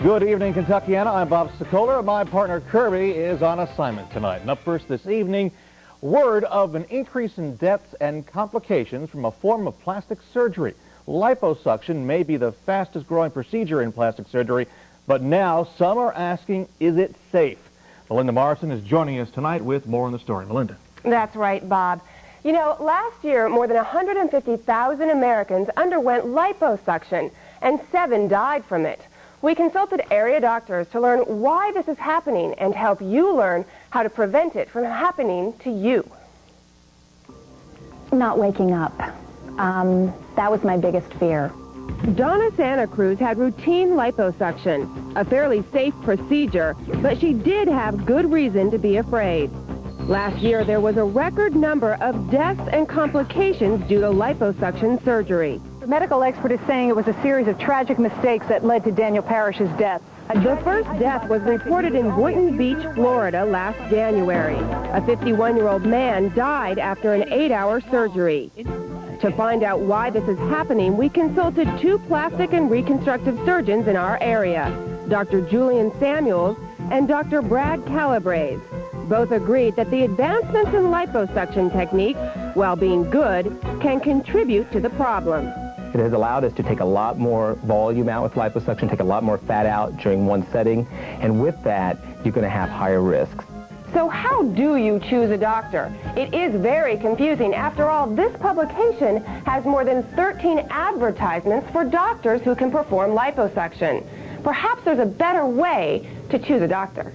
Good evening, Kentuckiana. I'm Bob Sokoler. My partner Kirby is on assignment tonight. And up first this evening, word of an increase in deaths and complications from a form of plastic surgery. Liposuction may be the fastest growing procedure in plastic surgery, but now some are asking, is it safe? Melinda Morrison is joining us tonight with more on the story. Melinda. That's right, Bob. You know, last year, more than 150,000 Americans underwent liposuction, and 7 died from it. We consulted area doctors to learn why this is happening and help you learn how to prevent it from happening to you. Not waking up. That was my biggest fear. Donna Santa Cruz had routine liposuction, a fairly safe procedure, but she did have good reason to be afraid. Last year, there was a record number of deaths and complications due to liposuction surgery. The medical expert is saying it was a series of tragic mistakes that led to Daniel Parrish's death. The first death was reported in Boynton Beach, Florida last January. A 51-year-old man died after an 8-hour surgery. To find out why this is happening, we consulted 2 plastic and reconstructive surgeons in our area, Dr. Julian Samuels and Dr. Brad Calabrese. Both agreed that the advancements in liposuction techniques, while being good, can contribute to the problem. It has allowed us to take a lot more volume out with liposuction, take a lot more fat out during one setting, and with that, you're going to have higher risks. So how do you choose a doctor? It is very confusing. After all, this publication has more than 13 advertisements for doctors who can perform liposuction. Perhaps there's a better way to choose a doctor.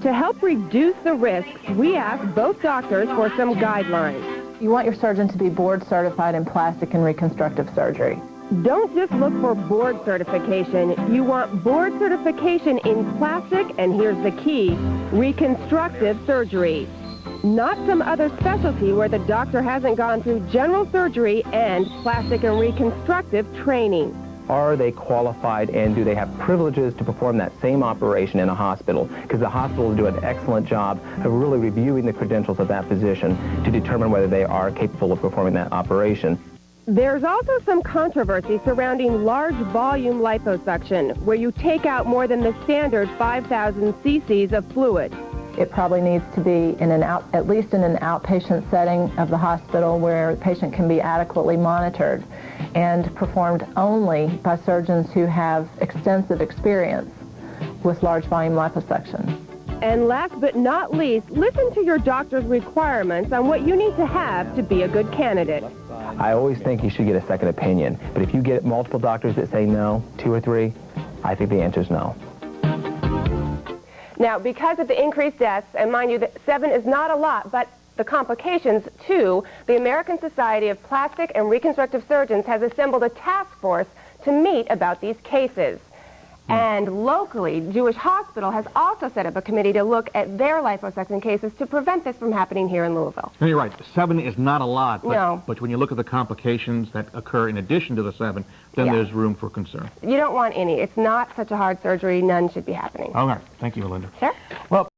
To help reduce the risks, we asked both doctors for some guidelines. You want your surgeon to be board certified in plastic and reconstructive surgery. Don't just look for board certification. You want board certification in plastic, and here's the key, reconstructive surgery. Not some other specialty where the doctor hasn't gone through general surgery and plastic and reconstructive training. Are they qualified, and do they have privileges to perform that same operation in a hospital? Because the hospital will do an excellent job of really reviewing the credentials of that physician to determine whether they are capable of performing that operation. There's also some controversy surrounding large volume liposuction, where you take out more than the standard 5,000 cc's of fluid. It probably needs to be in at least in an outpatient setting of the hospital where the patient can be adequately monitored, and performed only by surgeons who have extensive experience with large volume liposuction. And last but not least, listen to your doctor's requirements on what you need to have to be a good candidate. I always think you should get a second opinion, but if you get multiple doctors that say no, 2 or 3, I think the answer is no. Now, because of the increased deaths, and mind you, that 7 is not a lot, but the complications too, the American Society of Plastic and Reconstructive Surgeons has assembled a task force to meet about these cases. And locally, Jewish Hospital has also set up a committee to look at their liposuction cases to prevent this from happening here in Louisville. And you're right, 7 is not a lot, but, no. But when you look at the complications that occur in addition to the 7, then there's room for concern. You don't want any. It's not such a hard surgery. None should be happening. All right. Thank you, Melinda. Sure. Well,